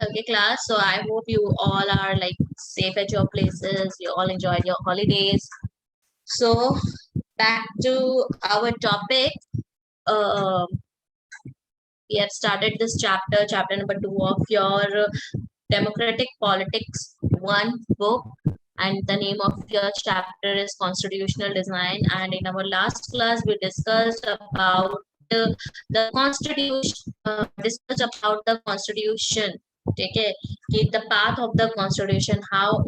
Okay, class. So I hope you all are like safe at your places. You all enjoyed your holidays. So back to our topic. Uh, we have started this chapter number 2 of your Democratic Politics 1 book, and the name of your chapter is Constitutional Design. And in our last class, we discussed about the Constitution, discussed about the Constitution. Okay, the path of the Constitution, how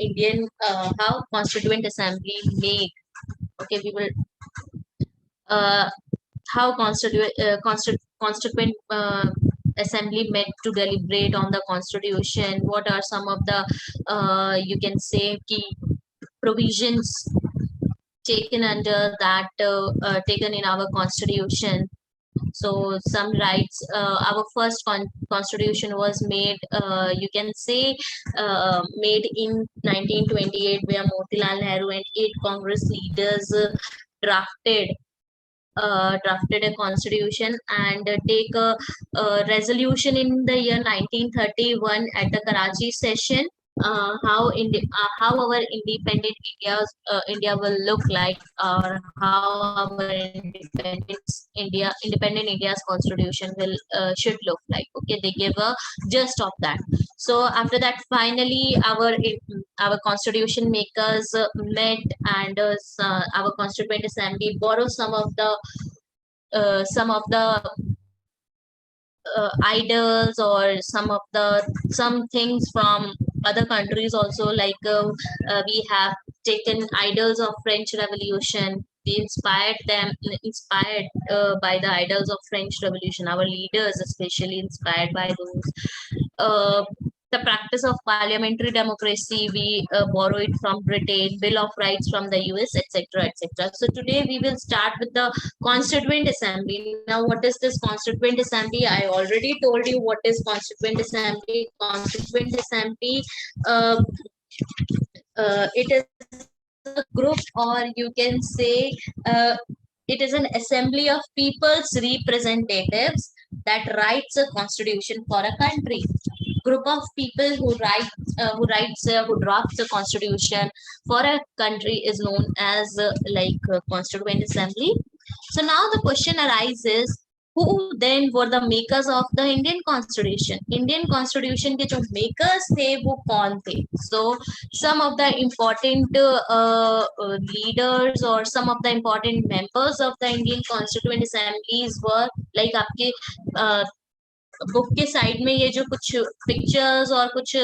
Constituent Assembly made. Okay, we will uh, how constituent assembly met to deliberate on the constitution. What are some of the you can say key provisions taken under that taken in our constitution. So some rights, our first constitution was made, you can say, made in 1928, where Motilal Nehru and 8 Congress leaders drafted drafted a constitution and take a resolution in the year 1931 at the Karachi session. How our independent India will look like, or how our independent India's constitution will should look like. Okay, they give a gist of that. So after that, finally, our constitution makers met, and our constituent assembly borrowed some of the idols, or some things from other countries also, like we have taken idols of French Revolution. We inspired by the idols of French Revolution, our leaders especially inspired by those. uh, the practice of parliamentary democracy, we borrow it from Britain, Bill of Rights from the US, etc., etc. So today we will start with the Constituent Assembly. Now, what is this Constituent Assembly? I already told you what is Constituent Assembly. Constituent Assembly, uh, it is a group, or you can say, it is an assembly of people's representatives that writes a constitution for a country. Group of people who drafts a constitution for a country is known as Constituent Assembly. So now the question arises, who then were the makers of the Indian Constitution? Indian Constitution के जो makers थे वो कौन थे? So some of the important leaders, or some of the important members of the Indian Constituent Assemblies were like आपके book के side में ये जो कुछ पिक्चर्स और कुछ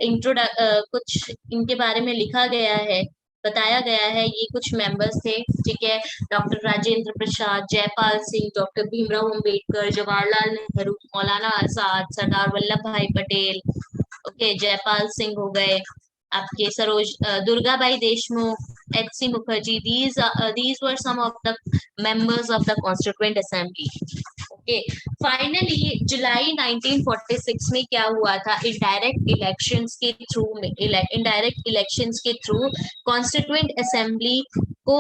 इनके बारे में लिखा गया है, बताया गया है, ये कुछ मेंबर्स थे, ठीक है। डॉक्टर राजेंद्र प्रसाद, जयपाल सिंह, डॉक्टर भीमराव अंबेडकर, जवाहरलाल नेहरू, मौलाना आजाद, सरदार वल्लभ भाई पटेल, ओके, जयपाल सिंह हो गए, आपके Durgabai Deshmukh, H.C. Mukherjee. These were some of the members of the Constituent Assembly. Okay. Finally, जुलाई 1946 में क्या हुआ था? इनडायरेक्ट इलेक्शंस के थ्रू कॉन्स्टिट्यूएंट असेंबली को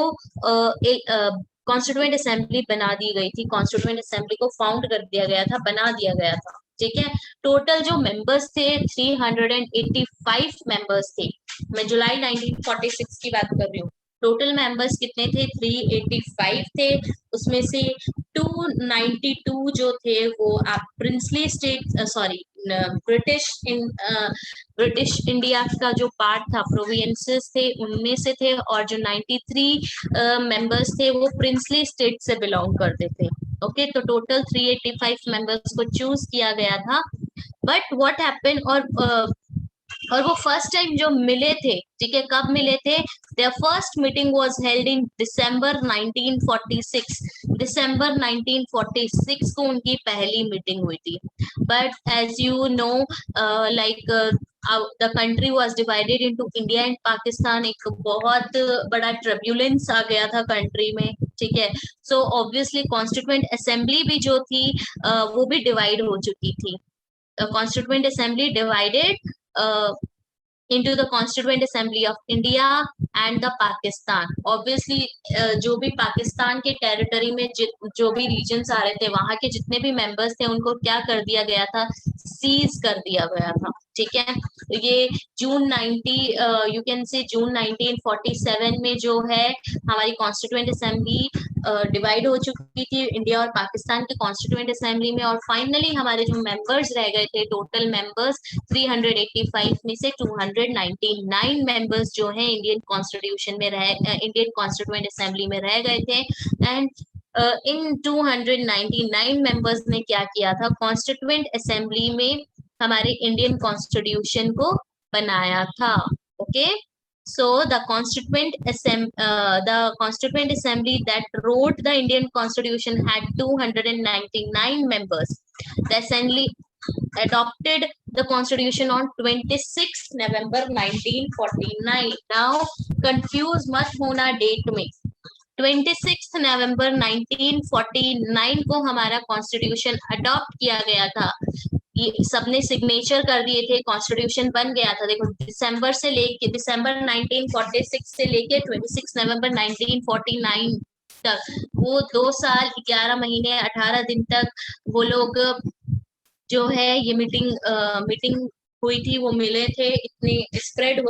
कॉन्स्टिट्यूएंट असेंबली बना दी गई थी। कॉन्स्टिट्यूएंट असेंबली को फाउंड कर दिया गया था, बना दिया गया था, ठीक है। टोटल जो मेंबर्स थे 385 मेंबर्स थे। मैं जुलाई 1946 की बात कर रही हूँ। टोटल मेंबर्स कितने थे? 385 थे। उसमें से 292 जो थे वो आप प्रिंसली स्टेट ब्रिटिश इंडिया का जो पार्ट था, प्रोविंसेस थे, उनमें से थे, और जो 93 मेंबर्स थे वो प्रिंसली स्टेट से बिलोंग करते थे। ओके, तो टोटल 385 मेंबर्स को चूज किया गया था। बट व्हाट हैपेंड, और वो फर्स्ट टाइम जो मिले थे, ठीक है, कब मिले थे? Their first meeting was held in December 1946। दिसंबर 1946 को उनकी पहली मीटिंग हुई थी। But as you know, the country was divided into India and Pakistan. एक बहुत बड़ा ट्रब्यूलेंस आ गया था कंट्री में, ठीक है। सो ऑब्वियसली कॉन्स्टिट्यूएंट असेंबली भी जो थी वो भी डिवाइड हो चुकी थी। Constituent Assembly divided into the Constituent Assembly of India and the Pakistan. Obviously, जो भी पाकिस्तान के टेरिटरी में जो भी रीजन्स आ रहे थे, वहां के जितने भी मेंबर्स थे उनको क्या कर दिया गया था? सीज कर दिया गया था, ठीक है। तो ये जून 90 यू कैन से जून 1947 में जो है हमारी कॉन्स्टिट्यूएंट असेंबली डिवाइड हो चुकी थी इंडिया और पाकिस्तान के कॉन्स्टिट्यूएंट असेंबली में, और फाइनली हमारे जो मेंबर्स रह गए थे, टोटल मेंबर्स 385 में से 299 मेंबर्स जो हैं इंडियन कॉन्स्टिट्यूशन में इंडियन कॉन्स्टिट्यूएंट असेंबली में रह गए थे। एंड इन 299 मेंबर्स ने क्या किया था, कॉन्स्टिट्यूएंट असेंबली में हमारे इंडियन कॉन्स्टिट्यूशन को बनाया था। Okay, so the constituent assembly that wrote the Indian constitution had 299 members. The assembly adopted the constitution on 26 November 1949. Now confuse मत होना डेट में, 26 नवंबर 1949 को हमारा कॉन्स्टिट्यूशन अडॉप्ट किया गया था। ये सबने सिग्नेचर कर दिए थे, कॉन्स्टिट्यूशन बन गया था। देखो दिसंबर 1946 से लेके 26 नवंबर 1949 तक, वो 2 साल 11 महीने 18 दिन तक वो लोग जो है ये मीटिंग हुई थी, वो मिले थे, इतने स्प्रेड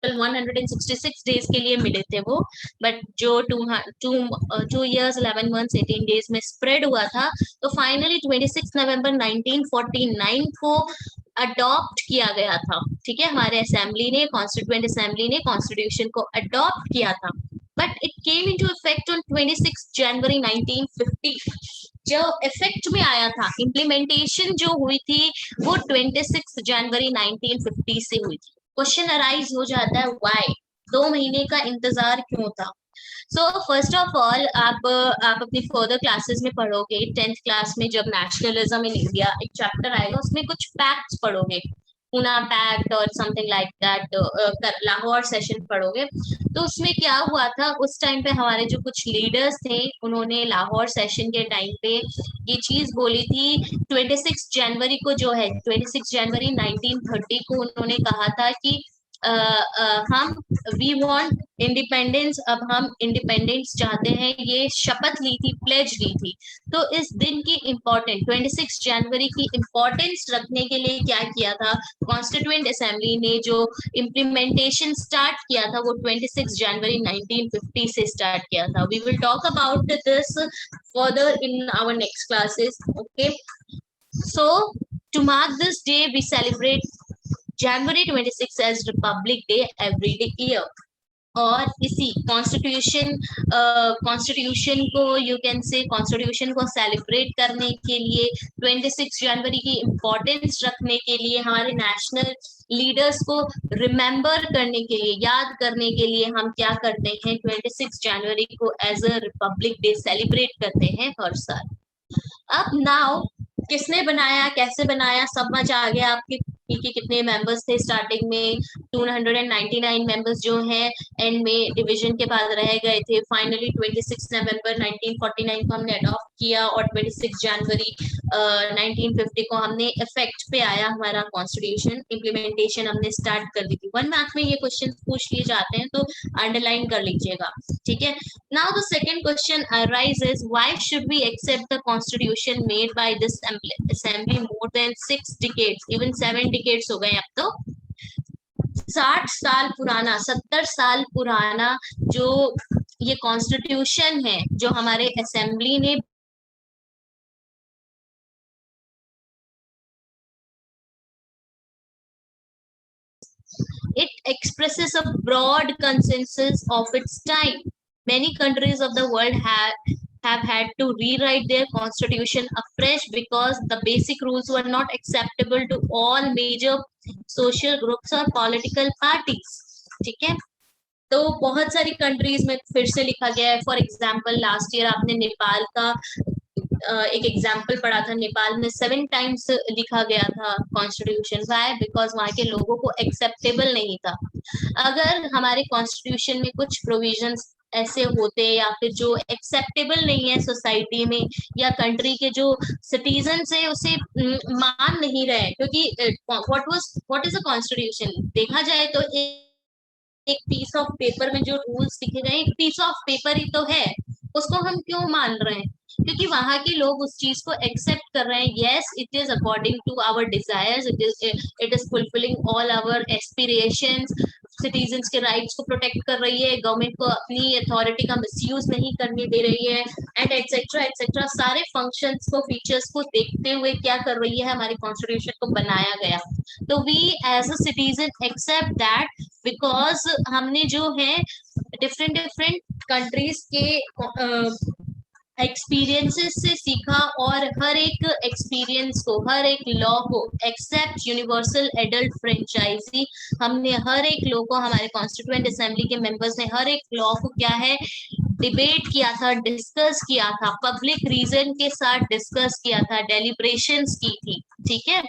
166 डेज के लिए मिले थे वो, बट जो 2 years 11 months 18 days में स्प्रेड हुआ था। तो फाइनली 26 नवंबर 1949 को अडॉप्ट किया गया था। ठीक है, हमारे असेंबली ने, कॉन्स्टिट्यूएंट असेंबली ने कॉन्स्टिट्यूशन को अडॉप्ट किया था, but it came into effect on 26 जनवरी 1950। जो इफेक्ट में आया था, इम्प्लीमेंटेशन जो हुई थी वो 26 जनवरी 1950 से हुई थी। क्वेश्चन अराइज हो जाता है, व्हाई 2 महीने का इंतजार क्यों था? सो फर्स्ट ऑफ ऑल आप अपनी फर्दर क्लासेस में पढ़ोगे, 10th क्लास में जब नेशनलिज्म इन इंडिया एक चैप्टर आएगा, उसमें कुछ पैक्ट्स पढ़ोगे, पूना पैक्ट और something like that, Lahore session पढ़ोगे। तो उसमें क्या हुआ था, उस टाइम पे हमारे जो कुछ लीडर्स थे, उन्होंने लाहौर सेशन के टाइम पे ये चीज बोली थी। 26 जनवरी को जो है, 26 जनवरी 1930 को उन्होंने कहा था कि हम वी वांट इंडिपेंडेंस, अब हम इंडिपेंडेंस चाहते हैं, ये शपथ ली थी, प्लेज ली थी। तो इस दिन की इम्पोर्टेंट 26 जनवरी की इम्पोर्टेंस रखने के लिए क्या किया था, कॉन्स्टिट्यूएंट असेंबली ने जो इम्प्लीमेंटेशन स्टार्ट किया था वो 26 जनवरी 1950 से स्टार्ट किया था। We will talk about this further in our next classes. Okay, so to mark this day we celebrate January 26 as Republic Day every year। और इसी कॉन्स्टिट्यूशन को यू कैन से कॉन्स्टिट्यूशन को सेलिब्रेट करने के लिए, 26 जनवरी की इम्पोर्टेंस रखने के लिए, हमारे नेशनल लीडर्स को रिमेम्बर करने के लिए, याद करने के लिए हम क्या करते हैं, 26 जनवरी को as a republic day celebrate करते हैं हर साल। अब नाउ किसने बनाया, कैसे बनाया, समझ आ गया आपके कि कितने मेंबर्स थे स्टार्टिंग में। 299 मेंबर्स जो हैं एंड में डिवीजन के बाद रह गए थे। फाइनली 26 नवंबर 1949 को हमने अडॉप्ट किया और 26 जनवरी 1950 को हमने इफेक्ट पे आया हमारा कॉन्स्टिट्यूशन, इम्प्लीमेंटेशन हमने स्टार्ट कर दी थी। 1 मार्क में ये क्वेश्चन पूछ लिए जाते हैं, तो अंडरलाइन कर लीजिएगा। ठीक है, now the second question arises, why should we accept the constitution made by this assembly more than 6 decades, even 7 decades हो गए अब तो, 60 साल पुराना, 70 साल पुराना जो ये कॉन्स्टिट्यूशन है, जो हमारे असेंबली ने it expresses a broad consensus of its time. Many countries of the world have had to rewrite their constitution afresh because the basic rules were not acceptable to all major social groups or political parties। ठीक है, तो बहुत सारी countries में फिर से लिखा गया है। फॉर एग्जाम्पल लास्ट ईयर आपने नेपाल का एक एग्जाम्पल पढ़ा था, नेपाल में 7 टाइम्स लिखा गया था कॉन्स्टिट्यूशन। वाई? बिकॉज वहां के लोगों को एक्सेप्टेबल नहीं था। अगर हमारे कॉन्स्टिट्यूशन में कुछ प्रोविजंस ऐसे होते या फिर जो एक्सेप्टेबल नहीं है सोसाइटी में, या कंट्री के जो सिटीजन है उसे मान नहीं रहे, क्योंकि व्हाट इज अ कॉन्स्टिट्यूशन, देखा जाए तो एक पीस ऑफ पेपर में जो रूल्स लिखे गए, एक पीस ऑफ पेपर ही तो है, उसको हम क्यों मान रहे हैं? क्योंकि वहां के लोग उस चीज को एक्सेप्ट कर रहे हैं। Yes, it is according to our desires, it is fulfilling all our aspirations, citizens के राइट्स को प्रोटेक्ट कर रही है, गवर्नमेंट को अपनी अथॉरिटी का मिसयूज नहीं करने दे रही है, एंड एक्सेट्रा एक्सेट्रा। सारे फंक्शंस को, फीचर्स को देखते हुए क्या कर रही है, हमारी कॉन्स्टिट्यूशन को बनाया गया। तो we as a citizen accept that, because हमने जो है डिफरेंट डिफरेंट कंट्रीज के एक्सपीरियंसेस से सीखा, और हर एक एक्सपीरियंस को, हर एक लॉ को, एक्सेप्ट यूनिवर्सल एडल्ट फ्रेंचाइजी, हमने हर एक लॉ को, हमारे कॉन्स्टिट्यूएंट असेंबली के मेंबर्स ने हर एक लॉ को क्या है, डिबेट किया था, डिस्कस किया था, पब्लिक रीजन के साथ डिस्कस किया था, डेलिब्रेशंस की थी, ठीक है।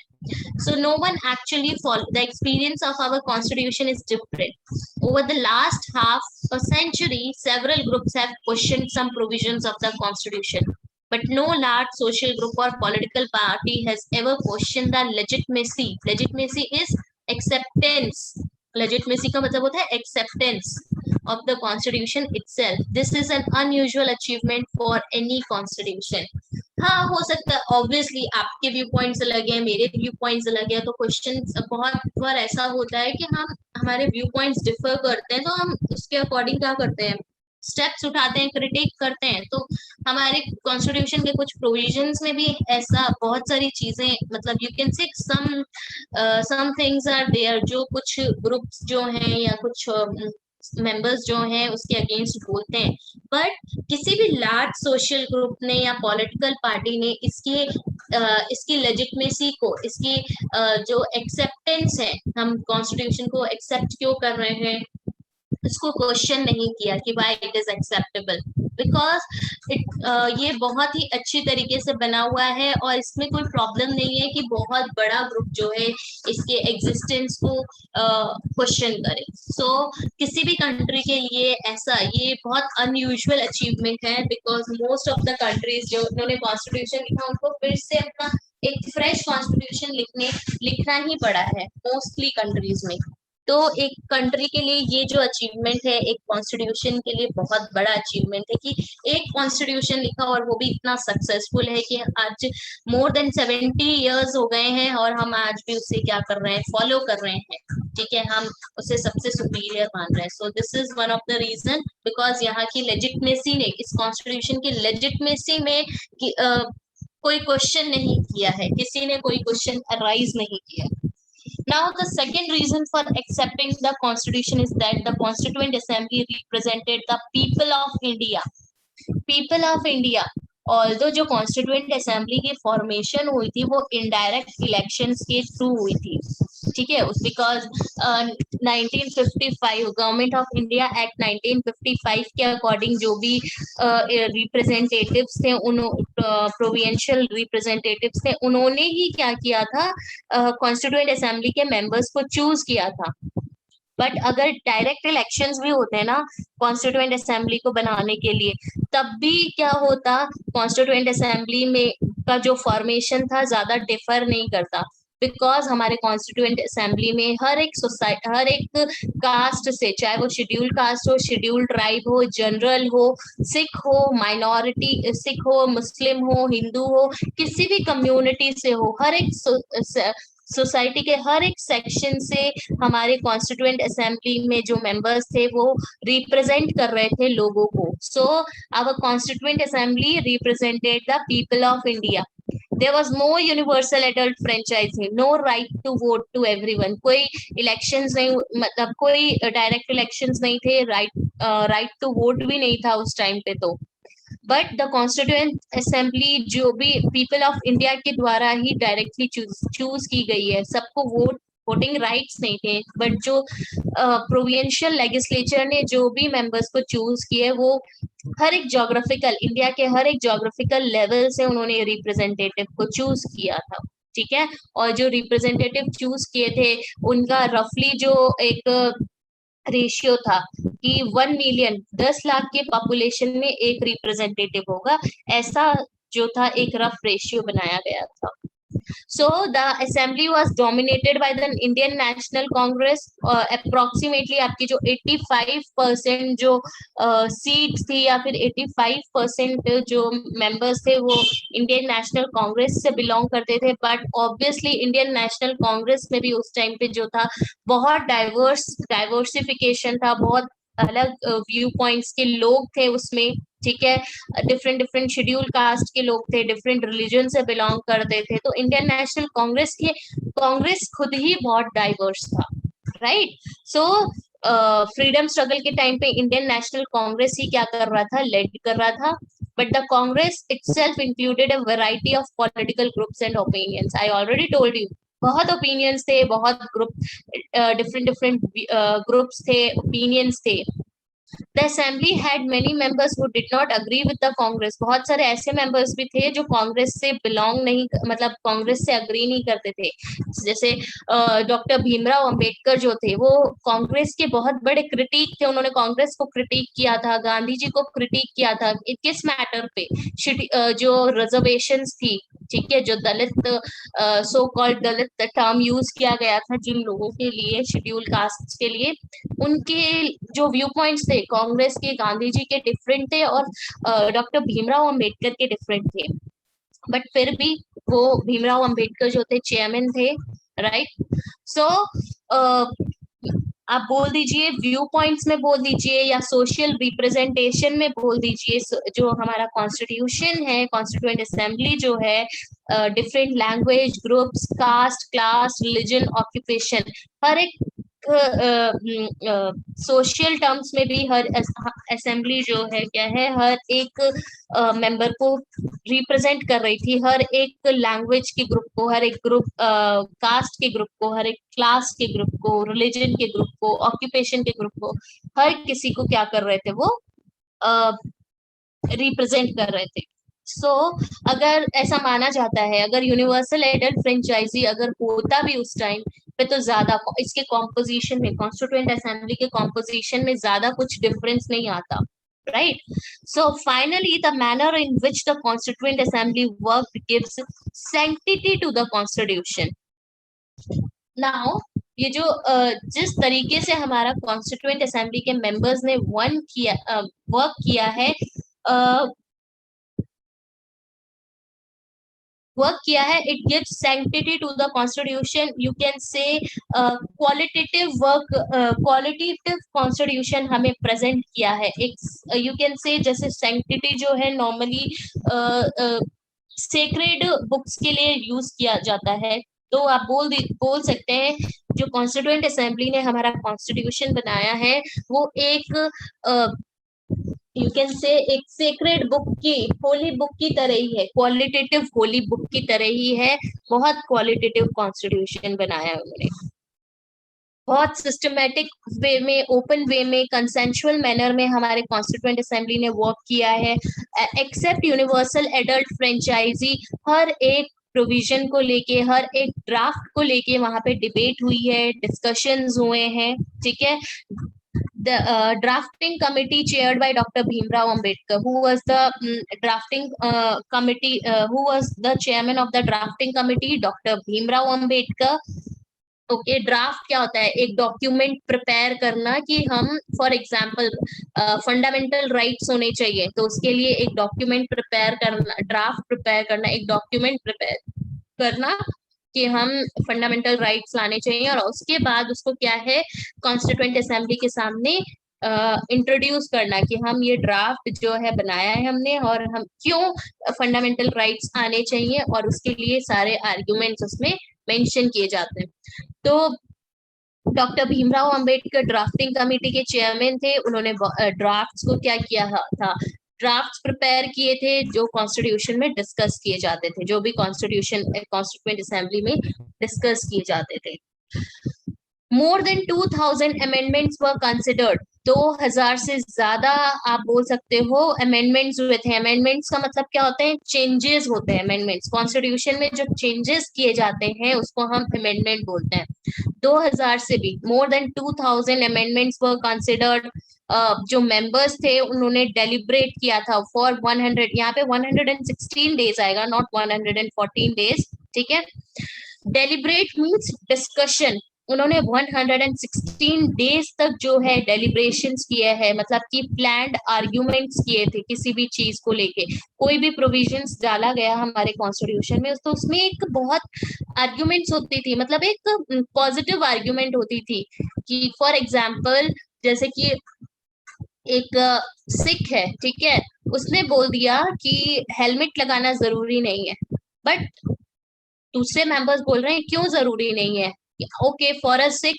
So no one actually follow. The experience of our constitution is different. Over the last half a century, several groups have questioned some provisions of the constitution, but no large social group or political party has ever questioned the legitimacy. Legitimacy is acceptance. Legitimacy का मतलब होता है acceptance of the constitution itself. This is an unusual achievement for any constitution. हाँ, हो सकता है, obviously आपके view points अलग है, मेरे व्यू पॉइंट्स अलग है, तो क्वेश्चन बहुत बार ऐसा होता है कि हम, हमारे व्यू पॉइंट्स डिफर करते हैं, तो हम उसके अकॉर्डिंग क्या करते हैं, स्टेप्स उठाते हैं, क्रिटिक करते हैं। तो हमारे कॉन्स्टिट्यूशन के कुछ प्रोविजंस में भी ऐसा बहुत सारी चीजें, मतलब you can say some things are there, जो कुछ ग्रुप्स जो हैं या कुछ मेंबर्स जो हैं उसके अगेंस्ट बोलते हैं, बट किसी भी लार्ज सोशल ग्रुप ने या पॉलिटिकल पार्टी ने इसकी लेजिटमेसी को, इसकी जो एक्सेप्टेंस है, हम कॉन्स्टिट्यूशन को एक्सेप्ट क्यों कर रहे हैं, इसको क्वेश्चन नहीं किया कि why it is acceptable, because ये बहुत ही अच्छी तरीके से बना हुआ है, और इसमें कोई प्रॉब्लम नहीं है कि बहुत बड़ा ग्रुप जो है इसके एग्जिस्टेंस को क्वेश्चन करे। सो किसी भी कंट्री के लिए ऐसा, ये बहुत अनयूजुअल अचीवमेंट है, because most of the countries जो उन्होंने कॉन्स्टिट्यूशन लिखा, उनको फिर से अपना एक फ्रेश कॉन्स्टिट्यूशन लिखना ही पड़ा है मोस्टली कंट्रीज में। तो एक कंट्री के लिए ये जो अचीवमेंट है, एक कॉन्स्टिट्यूशन के लिए बहुत बड़ा अचीवमेंट है कि एक कॉन्स्टिट्यूशन लिखा, और वो भी इतना सक्सेसफुल है कि आज मोर देन 70 इयर्स हो गए हैं, और हम आज भी उसे क्या कर रहे हैं, फॉलो कर रहे हैं, ठीक है, हम उसे सबसे सुपीरियर मान रहे हैं। So this is one of the reason, because यहाँ की लेजिटमेसी ने, इस कॉन्स्टिट्यूशन की लेजिटमेसी में कोई क्वेश्चन नहीं किया है, किसी ने कोई क्वेश्चन अराइज नहीं किया। Now, the second reason for accepting the constitution is that the Constituent Assembly represented the people of India. People of India. Although जो कॉन्स्टिट्यूएंट असेंबली की फॉर्मेशन हुई थी वो इनडायरेक्ट इलेक्शंस के थ्रू हुई थी, ठीक है, because 1955 government of India act 1955 के अकॉर्डिंग जो भी रिप्रेजेंटेटिव्स थे, प्रोविंशियल रिप्रेजेंटेटिव्स थे, उन्होंने ही क्या किया था, कॉन्स्टिट्यूएंट असेंबली के मेंबर्स को चूज किया था। बट अगर डायरेक्ट इलेक्शंस भी होते हैं ना कॉन्स्टिट्यूएंट असेंबली को बनाने के लिए, तब भी क्या होता, कॉन्स्टिट्यूएंट असेंबली में का जो फॉर्मेशन था ज्यादा डिफर नहीं करता, बिकॉज हमारे कॉन्स्टिट्यूएंट असेंबली में हर एक सोसाइटी, हर एक कास्ट से, चाहे वो शेड्यूल्ड कास्ट हो, शेड्यूल्ड ट्राइब हो, जनरल हो, सिख हो, माइनॉरिटी, सिख हो, मुस्लिम हो, हिंदू हो, किसी भी कम्युनिटी से हो, हर एक सोसाइटी के हर एक सेक्शन से हमारे कॉन्स्टिट्यूएंट असेंबली में जो मेंबर्स थे वो रिप्रेजेंट कर रहे थे लोगों को। So our constituent assembly represented the people of India. There was no universal adult franchising, no right to vote to everyone. कोई इलेक्शंस नहीं, मतलब कोई डायरेक्ट इलेक्शंस नहीं थे, राइट टू वोट भी नहीं था उस टाइम पे। तो बट द कॉन्स्टिट्यूएंट असेंबली जो भी पीपल ऑफ इंडिया के द्वारा ही डायरेक्टली चूज की गई है, सबको वोटिंग राइट्स नहीं थे, बट जो प्रोविंशियल लेजिस्लेचर ने जो भी मेंबर्स को चूज किए, वो हर एक जोग्राफिकल, इंडिया के हर एक जोग्राफिकल लेवल से उन्होंने रिप्रेजेंटेटिव को चूज किया था, ठीक है। और जो रिप्रेजेंटेटिव चूज किए थे उनका रफली जो एक रेशियो था कि 1 मिलियन, 10 लाख के पॉपुलेशन में एक रिप्रेजेंटेटिव होगा, ऐसा जो था एक रफ रेशियो बनाया गया था। So the assembly was dominated by the Indian National Congress. Approximately आपकी जो 85% जो सीट्स थी या फिर 85% जो मेंबर्स थे वो इंडियन नेशनल कांग्रेस से बिलोंग करते थे. But obviously Indian national Congress में भी उस टाइम पे जो था बहुत डाइवर्सिफिकेशन था, बहुत अलग व्यू पॉइंट्स के लोग थे उसमें. ठीक है, डिफरेंट डिफरेंट शेड्यूल कास्ट के लोग थे, डिफरेंट रिलीजन से बिलोंग करते थे. तो इंडियन नेशनल कांग्रेस खुद ही बहुत डाइवर्स था, राइट. सो फ्रीडम स्ट्रगल के टाइम पे इंडियन नेशनल कांग्रेस ही क्या कर रहा था, लेड कर रहा था. But the Congress itself included a variety of political groups and opinions. I already told you, बहुत ओपिनियंस थे, बहुत ग्रुप, डिफरेंट डिफरेंट ग्रुप्स थे, ओपिनियंस थे. The assembly had many members who did not agree with the Congress. बहुत सारे ऐसे members भी थे जो कांग्रेस से belong नहीं, मतलब कांग्रेस से agree नहीं करते थे. जैसे डॉक्टर भीमराव अंबेडकर जो थे वो कांग्रेस के बहुत बड़े क्रिटिक थे. उन्होंने कांग्रेस को क्रिटिक किया था, गांधी जी को क्रिटिक किया था. किस मैटर पे? जो रिजर्वेशंस थी, ठीक है, जो दलित सो कॉल्ड दलित टर्म यूज किया गया था जिन लोगों के लिए, शेड्यूल कास्ट के लिए, उनके जो व्यू पॉइंट्स थे कांग्रेस के, गांधी जी के डिफरेंट थे और डॉक्टर भीमराव अंबेडकर के डिफरेंट थे. बट फिर भी वो भीमराव अंबेडकर जो थे चेयरमैन थे, राइट. सो आप बोल दीजिए व्यू पॉइंट्स में बोल दीजिए या सोशल रिप्रेजेंटेशन में बोल दीजिए. जो हमारा कॉन्स्टिट्यूशन है, कॉन्स्टिट्यूएंट असेंबली जो है, different language, groups, caste, class, religion, occupation, हर एक सोशल टर्म्स में भी हर असेंबली जो है क्या है, हर एक मेंबर को रिप्रेजेंट कर रही थी. हर एक लैंग्वेज के ग्रुप को, हर एक ग्रुप कास्ट के ग्रुप को, हर एक क्लास के ग्रुप को, रिलीजन के ग्रुप को, ऑक्यूपेशन के ग्रुप को, हर किसी को क्या कर रहे थे वो रिप्रेजेंट कर रहे थे. सो अगर ऐसा माना जाता है, अगर यूनिवर्सल एडल्ट फ्रेंचाइजी अगर होता भी उस टाइम पे तो ज्यादा इसके कॉम्पोजिशन में, कॉन्स्टिट्यूएंट असेंबली के कॉम्पोजिशन में ज्यादा कुछ डिफरेंस नहीं आता, right. So finally the manner in which the constituent assembly worked gives sanctity to the constitution. Now ये जो जिस तरीके से हमारा कॉन्स्टिट्यूएंट असेंबली के मेंबर्स ने वर्क किया है, it gives sanctity to the constitution. You can say qualitative work, qualitative constitution हमें present किया है. एक you can say जैसे sanctity जो है normally sacred books के लिए यूज किया जाता है. तो आप बोल सकते हैं जो कॉन्स्टिट्यूएंट असेंबली ने हमारा कॉन्स्टिट्यूशन बनाया है वो एक यू कैन से एक सेक्रेड बुक की, होली बुक की तरह ही है, क्वालिटेटिव होली बुक की तरह ही है. बहुत क्वालिटेटिव कॉन्स्टिट्यूशन बनाया है उन्होंने, बहुत सिस्टमेटिक वे में, ओपन वे में, कंसेंशुअल मैनर में हमारे कॉन्स्टिट्यूएंट असेंबली ने वर्क किया है. एक्सेप्ट यूनिवर्सल एडल्ट फ्रेंचाइजी, हर एक प्रोविजन को लेके, हर एक ड्राफ्ट को लेके वहां पे डिबेट हुई है, डिस्कशंस हुए हैं. ठीक है. The drafting committee chaired by Dr. Bhimrao Ambedkar, who was the drafting committee, who was the chairman of the drafting committee, Dr. Bhimrao Ambedkar. Okay, draft क्या होता है? एक डॉक्यूमेंट प्रिपेयर करना कि हम फॉर एग्जांपल फंडामेंटल राइट्स होने चाहिए, तो उसके लिए एक डॉक्यूमेंट प्रिपेयर करना, ड्राफ्ट प्रिपेयर करना, एक डॉक्यूमेंट प्रिपेयर करना कि हम फंडामेंटल राइट्स लाने चाहिए, और उसके बाद उसको क्या है कॉन्स्टिट्यूएंट असेंबली के सामने इंट्रोड्यूस करना कि हम ये ड्राफ्ट जो है बनाया है हमने, और हम क्यों फंडामेंटल राइट्स आने चाहिए, और उसके लिए सारे आर्ग्यूमेंट्स उसमें मेंशन किए जाते हैं. तो doctor Bhimrao Ambedkar drafting committee के चेयरमैन थे. उन्होंने ड्राफ्ट्स को क्या किया था, ड्राफ्ट्स प्रिपेयर किए थे जो कॉन्स्टिट्यूशन में डिस्कस किए जाते थे, जो भी कॉन्स्टिट्यूएंट असेंबली में डिस्कस किए जाते थे. More than 2000 amendments were considered. 2000 से ज्यादा आप बोल सकते हो अमेंडमेंट्स हुए थे. अमेंडमेंट्स का मतलब क्या होता है? चेंजेस होते हैं. अमेंडमेंट्स, कॉन्स्टिट्यूशन में जो चेंजेस किए जाते हैं उसको हम अमेंडमेंट बोलते हैं. 2000 से भी more than 2000 amendments were considered. जो मेंबर्स थे उन्होंने डेलिब्रेट किया था फॉर 100, यहाँ पे 116 डेज आएगा, नॉट 114 डेज. ठीक है। डेलिब्रेट मीन्स डिस्कशन, उन्होंने 116 डेज तक जो है डेलिब्रेशंस किए हैं, मतलब कि प्लान्ड आर्ग्यूमेंट्स किए थे किसी भी चीज को लेके। कोई भी प्रोविजंस डाला गया हमारे कॉन्स्टिट्यूशन में तो उसमें एक बहुत आर्ग्यूमेंट्स होती थी, मतलब एक पॉजिटिव आर्ग्यूमेंट होती थी कि फॉर एग्जाम्पल जैसे कि एक सिख है, ठीक है, उसने बोल दिया कि हेलमेट लगाना जरूरी नहीं है, बट दूसरे मेंबर्स बोल रहे हैं क्यों जरूरी नहीं है। ओके फॉर अ सिख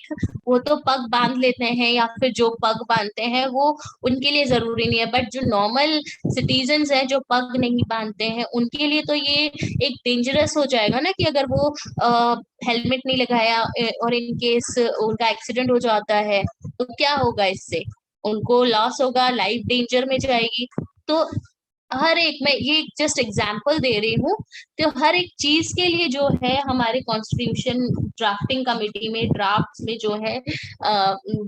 वो तो पग बांध लेते हैं, या फिर जो पग बांधते हैं वो उनके लिए जरूरी नहीं है, बट जो नॉर्मल सिटीजन्स हैं जो पग नहीं बांधते हैं उनके लिए तो ये एक डेंजरस हो जाएगा ना, कि अगर वो हेलमेट नहीं लगाया और इन केस उनका एक्सीडेंट हो जाता है तो क्या होगा, इससे उनको लॉस होगा, लाइफ डेंजर में जाएगी। तो हर एक, मैं ये जस्ट एग्जांपल दे रही हूँ, तो हर एक चीज के लिए जो है हमारे कॉन्स्टिट्यूशन ड्राफ्टिंग कमेटी में ड्राफ्ट्स में जो है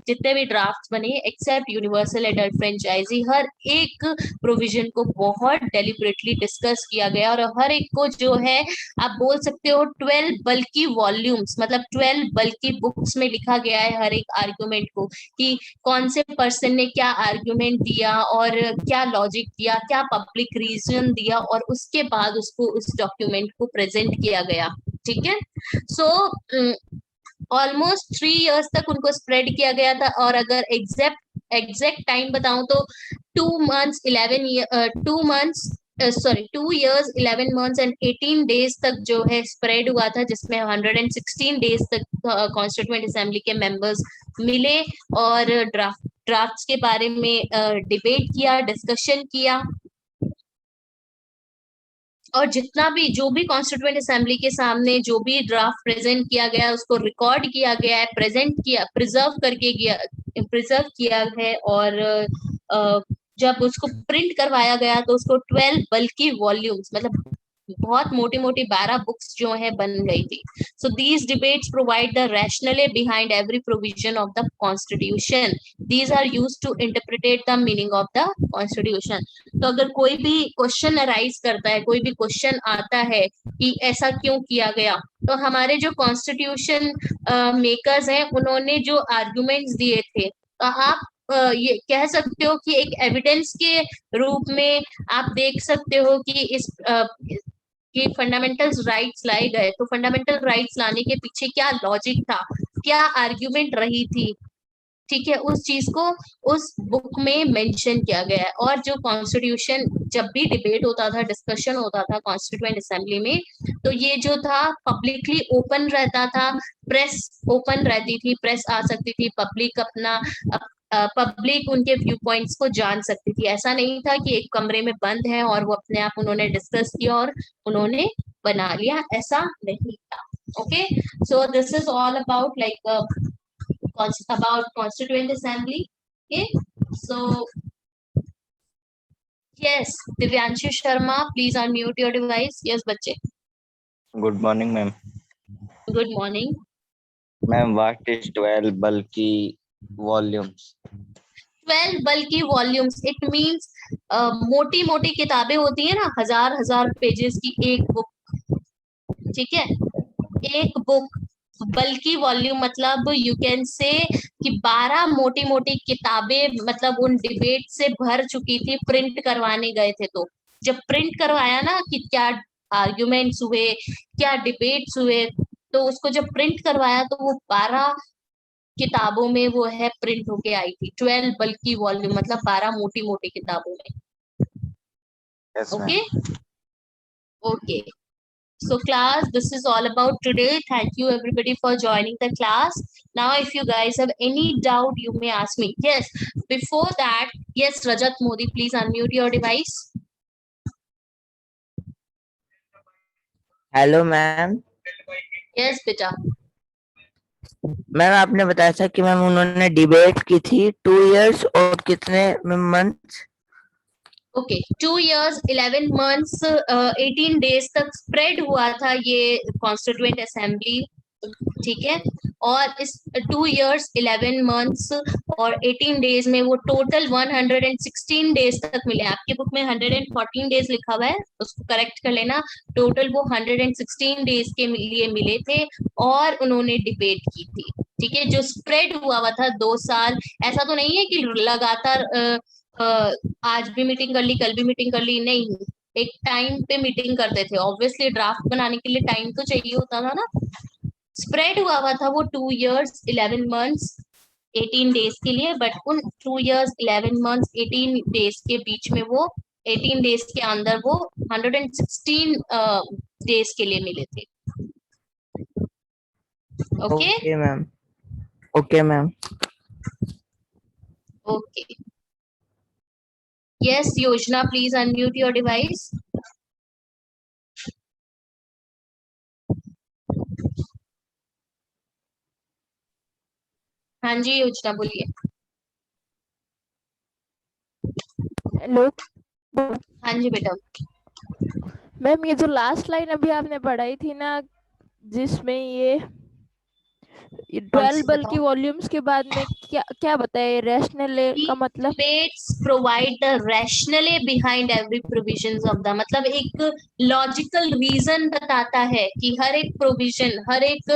जितने भी ड्राफ्ट्स बने एक्सेप्ट यूनिवर्सल एडल्ट फ्रेंचाइजी, हर एक प्रोविजन को बहुत डेलिबरेटली डिस्कस किया गया, और हर एक को जो है आप बोल सकते हो 12 बल्कि वॉल्यूम्स, मतलब 12 बल्कि बुक्स में लिखा गया है हर एक आर्ग्यूमेंट को, कि कौन से पर्सन ने क्या आर्ग्यूमेंट दिया और क्या लॉजिक दिया, क्या पब्लिक रीजन दिया, और उसके बाद उसको उस डॉक्यूमेंट को प्रेजेंट किया गया। ठीक है। सो ऑलमोस्ट 3 इयर्स तक उनको स्प्रेड किया गया था, और अगर एग्जैक्ट टाइम बताऊं तो 2 years 11 months and 18 days तक जो है स्प्रेड हुआ था, जिसमें 116 डेज तक कॉन्स्टिट्यूएंट असेंबली के मेंबर्स मिले और ड्राफ्ट्स के बारे में डिबेट किया, डिस्कशन किया, और जितना भी जो भी कॉन्स्टिट्यूएंट असेंबली के सामने जो भी ड्राफ्ट प्रेजेंट किया गया उसको रिकॉर्ड किया गया है, प्रेजेंट किया, प्रिजर्व किया है, और जब उसको प्रिंट करवाया गया तो उसको 12 बल्कि वॉल्यूम्स, मतलब बहुत मोटी मोटी 12 बुक्स जो है बन गई थी। So these debates provide the rationale behind every provision of the constitution, these are used to interpret the meaning of the constitution. तो अगर कोई भी क्वेश्चन अराइज करता है, कोई भी क्वेश्चन आता है कि ऐसा क्यों किया गया, तो हमारे जो कॉन्स्टिट्यूशन मेकर्स हैं उन्होंने जो आर्गुमेंट्स दिए थे, आप ये कह सकते हो कि एक एविडेंस के रूप में आप देख सकते हो कि इस कि फंडामेंटल राइट्स लाए गए, तो फंडामेंटल राइट्स लाने के पीछे क्या लॉजिक था, क्या आर्ग्यूमेंट रही थी, ठीक है, उस चीज को उस बुक में मेंशन किया गया है। और जो कॉन्स्टिट्यूशन जब भी डिबेट होता था, डिस्कशन होता था कॉन्स्टिट्यूएंट असेंबली में, तो ये जो था पब्लिकली ओपन रहता था, प्रेस ओपन रहती थी, प्रेस आ सकती थी, पब्लिक अपना पब्लिक उनके व्यू पॉइंट्स को जान सकती थी। ऐसा नहीं था कि एक कमरे में बंद है और वो अपने आप उन्होंने डिस्कस किया और उन्होंने बना लिया, ऐसा नहीं था। Okay, so this is all about like about constituent assembly. Okay, so yes, Divyanshu Sharma, please unmute your device. Yes, बच्चे. Good morning, ma'am. Good morning. Ma'am, what is 12 bulky volumes? 12 bulky volumes. It means मोटी मोटी किताबें होती है ना, हजार pages की एक बुक, ठीक है, एक बुक। बल्कि वॉल्यूम मतलब यू कैन से कि 12 मोटी मोटी किताबें मतलब उन डिबेट से भर चुकी थी, प्रिंट करवाने गए थे, तो जब प्रिंट करवाया ना कि क्या आर्ग्यूमेंट्स हुए, क्या डिबेट्स हुए, तो उसको जब प्रिंट करवाया तो वो 12 किताबों में वो है प्रिंट होके आई थी। 12 बल्कि वॉल्यूम मतलब 12 मोटी मोटी किताबों में। Yes, okay okay, so class, this is all about today. Thank you everybody for joining the class. Now if you guys have any doubt you may ask me. Yes, before that, yes, Rajat Modi, please unmute your device. Hello ma'am. Yes beta. Ma'am आपने बताया था कि ma'am उन्होंने debate की थी 2 years और कितने months? Okay, 2 years 11 months 18 days तक स्प्रेड हुआ था ये कॉन्स्टिट्यूएंट असेंबली ठीक है। और इस 2 years 11 months और 18 days में वो टोटल 116 डेज तक मिले। आपके बुक में 114 डेज लिखा हुआ है, उसको करेक्ट कर लेना। टोटल वो 116 डेज के लिए मिले थे और उन्होंने डिबेट की थी। ठीक है, जो स्प्रेड हुआ था 2 साल। ऐसा तो नहीं है कि लगातार आज भी मीटिंग कर ली, कल भी मीटिंग कर ली, नहीं। एक टाइम पे मीटिंग करते थे। ऑब्वियसली ड्राफ्ट बनाने के लिए टाइम तो चाहिए होता था ना। स्प्रेड हुआ था वो 2 years 11 months 18 डेज के लिए, बट उन 2 years 11 months 18 डेज के बीच में वो 18 डेज के अंदर वो 116 डेज के लिए मिले थे। Okay okay ma'am. Okay ma'am. Okay, yes योजना, प्लीज अनम्यूट योर डिवाइस। हाँ जी योजना, बोलिए। हेलो हाँ जी बेटा। मैम, ये जो लास्ट लाइन अभी आपने पढ़ाई थी ना, जिसमें ये कौन 12 सी बल की बताओ? वॉल्यूम्स के बाद में क्या क्या बताया, रैशनल का मतलब? Debates provide the rationale behind every provisions of the, मतलब एक लॉजिकल रीजन बताता है कि हर एक प्रोविजन, हर एक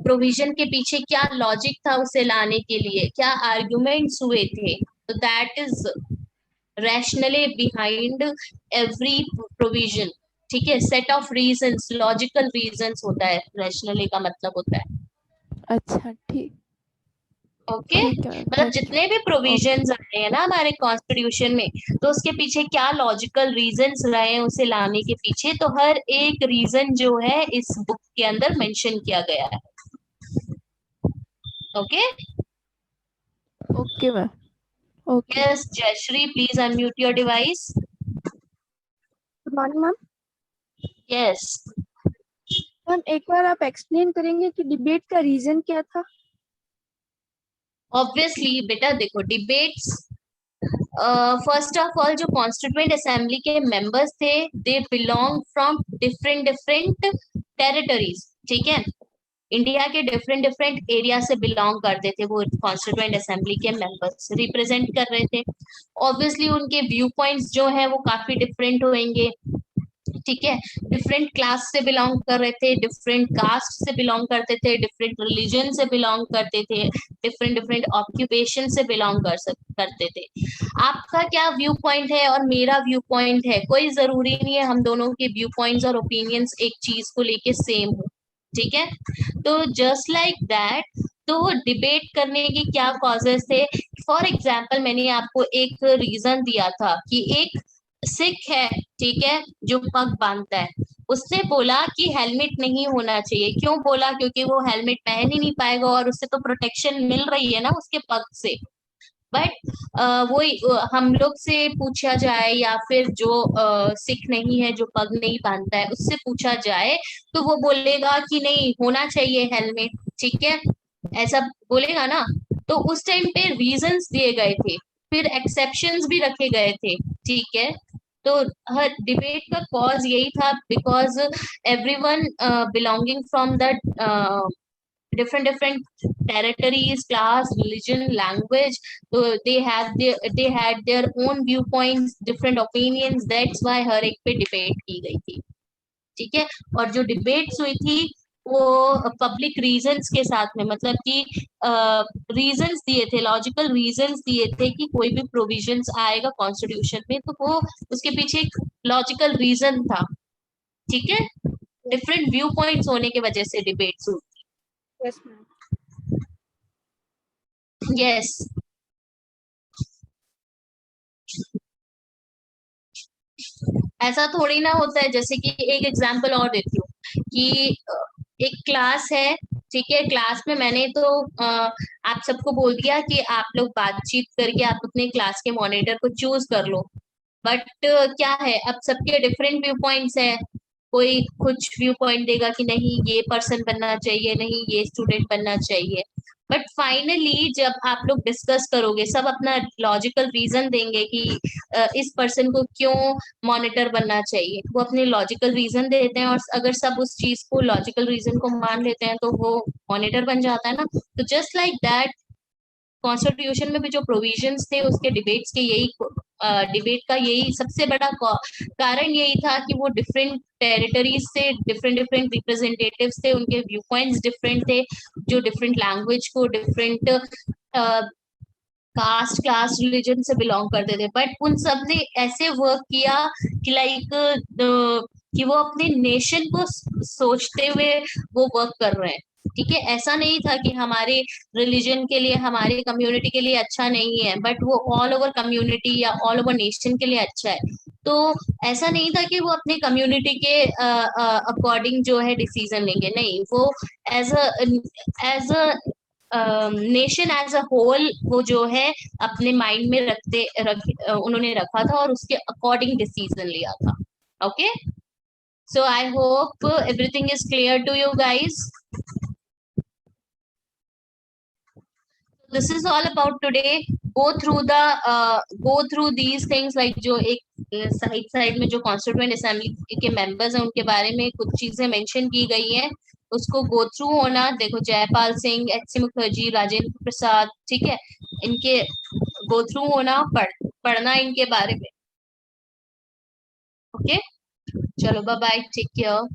प्रोविजन के पीछे क्या लॉजिक था उसे लाने के लिए, क्या आर्गुमेंट्स हुए थे। तो that is rationale behind every provision। ठीक है, set of reasons, logical reasons होता है rationale का मतलब होता है। अच्छा, ठीक ओके, ठीक है मैम, मतलब थैंक जितने भी प्रोविजंस आए हैं ना हमारे कॉन्स्टिट्यूशन में, तो उसके पीछे क्या लॉजिकल रीजंस रहे हैं उसे लाने के पीछे, तो हर एक रीजन जो है इस बुक के अंदर मेंशन किया गया है। Okay, okay ma'am. Okay yes Jayashree, please unmute your device. Good morning ma'am. Yes, ma'am एक बार आप एक्सप्लेन करेंगे कि डिबेट का रीजन क्या था? ऑब्वियसली बेटा देखो, डिबेट्स फर्स्ट ऑफ ऑल जो कॉन्स्टिट्यूएंट असेंबली के मेंबर्स थे, they belong from different different territories. ठीक है, इंडिया के डिफरेंट डिफरेंट एरिया से बिलोंग करते थे वो कॉन्स्टिट्यूएंट असेंबली के मेंबर्स, रिप्रेजेंट कर रहे थे। ऑब्वियसली उनके व्यू पॉइंट्स जो है वो काफी डिफरेंट होंगे। ठीक है, डिफरेंट क्लास से बिलोंग कर रहे थे, डिफरेंट कास्ट से बिलोंग करते थे, डिफरेंट रिलीजन से बिलोंग करते थे, डिफरेंट डिफरेंट ऑक्यूपेशन से बिलोंग करते थे। आपका क्या व्यू पॉइंट है और मेरा व्यू पॉइंट है, कोई जरूरी नहीं है हम दोनों के व्यू पॉइंट्स और ओपिनियंस एक चीज को लेके सेम हो। ठीक है, तो जस्ट लाइक दैट, तो डिबेट करने के क्या कॉजेस थे। फॉर एग्जाम्पल, मैंने आपको एक रीजन दिया था कि एक सिख है, ठीक है, जो पग बांधता है, उसने बोला कि हेलमेट नहीं होना चाहिए। क्यों बोला? क्योंकि वो हेलमेट पहन ही नहीं पाएगा और उससे तो प्रोटेक्शन मिल रही है ना उसके पग से। बट वो हम लोग से पूछा जाए या फिर जो सिख नहीं है, जो पग नहीं बांधता है, उससे पूछा जाए तो वो बोलेगा कि नहीं होना चाहिए हेलमेट। ठीक है, ऐसा बोलेगा ना। तो उस टाइम पे रीजंस दिए गए थे, फिर एक्सेप्शंस भी रखे गए थे। ठीक है, तो हर डिबेट का कॉज यही था, because everyone belonging from the different different territories, class, religion, language, so they had their own viewpoints, different opinions, that's why हर एक पे डिबेट की गई थी। ठीक है, और जो डिबेट्स हुई थी वो पब्लिक रीजंस के साथ में, मतलब कि रीजंस दिए थे, लॉजिकल रीजंस दिए थे कि कोई भी प्रोविजंस आएगा कॉन्स्टिट्यूशन में तो वो उसके पीछे एक लॉजिकल रीजन था। ठीक है, डिफरेंट व्यू पॉइंट्स होने की वजह से डिबेट्स हुई। Yes ma'am. यस, ऐसा थोड़ी ना होता है। जैसे कि एक एग्जांपल और देती हूँ कि एक क्लास है, ठीक है, क्लास में मैंने तो आप सबको बोल दिया कि आप लोग बातचीत करके आप अपने क्लास के मॉनिटर को चूज कर लो। बट क्या है, अब सबके डिफरेंट व्यू पॉइंट्स है। कोई कुछ व्यू पॉइंट देगा कि नहीं ये पर्सन बनना चाहिए, नहीं ये स्टूडेंट बनना चाहिए। बट फाइनली जब आप लोग डिस्कस करोगे, सब अपना लॉजिकल रीजन देंगे कि इस पर्सन को क्यों मॉनिटर बनना चाहिए, वो अपने लॉजिकल रीजन देते हैं, और अगर सब उस चीज को लॉजिकल रीजन को मान लेते हैं तो वो मॉनिटर बन जाता है ना। तो जस्ट लाइक दैट कॉन्स्टिट्यूशन में भी जो प्रोविजंस थे उसके डिबेट्स के यही डिबेट का यही सबसे बड़ा कारण यही था कि वो डिफरेंट टेरिटरीज से डिफरेंट डिफरेंट रिप्रेजेंटेटिव्स थे, उनके व्यू पॉइंट्स डिफरेंट थे, जो डिफरेंट लैंग्वेज को डिफरेंट कास्ट क्लास रिलीजन से बिलोंग करते थे, बट उन सब ने ऐसे वर्क किया कि लाइक कि वो अपने नेशन को सोचते हुए वो वर्क कर रहे हैं। ठीक है, ऐसा नहीं था कि हमारे रिलीजन के लिए, हमारे कम्युनिटी के लिए अच्छा नहीं है, बट वो ऑल ओवर कम्युनिटी या ऑल ओवर नेशन के लिए अच्छा है। तो ऐसा नहीं था कि वो अपने कम्युनिटी के अकॉर्डिंग जो है डिसीजन लेंगे, नहीं, वो as a nation as a whole वो जो है अपने माइंड में उन्होंने रखा था और उसके अकॉर्डिंग डिसीजन लिया था। Okay, so I hope everything is clear to you guys. This is all about today. Go through these things, like जो एक साइड में जो कॉन्स्टिट्यूएंट असेंबली के मेंबर्स हैं उनके बारे में कुछ चीजें मेंशन की गई हैं, उसको गो थ्रू होना। देखो, जयपाल सिंह, एच सी मुखर्जी, राजेंद्र प्रसाद, ठीक है, इनके गो थ्रू होना, पढ़ना इनके बारे में। ओके, चलो बाय बाय, टेक केयर।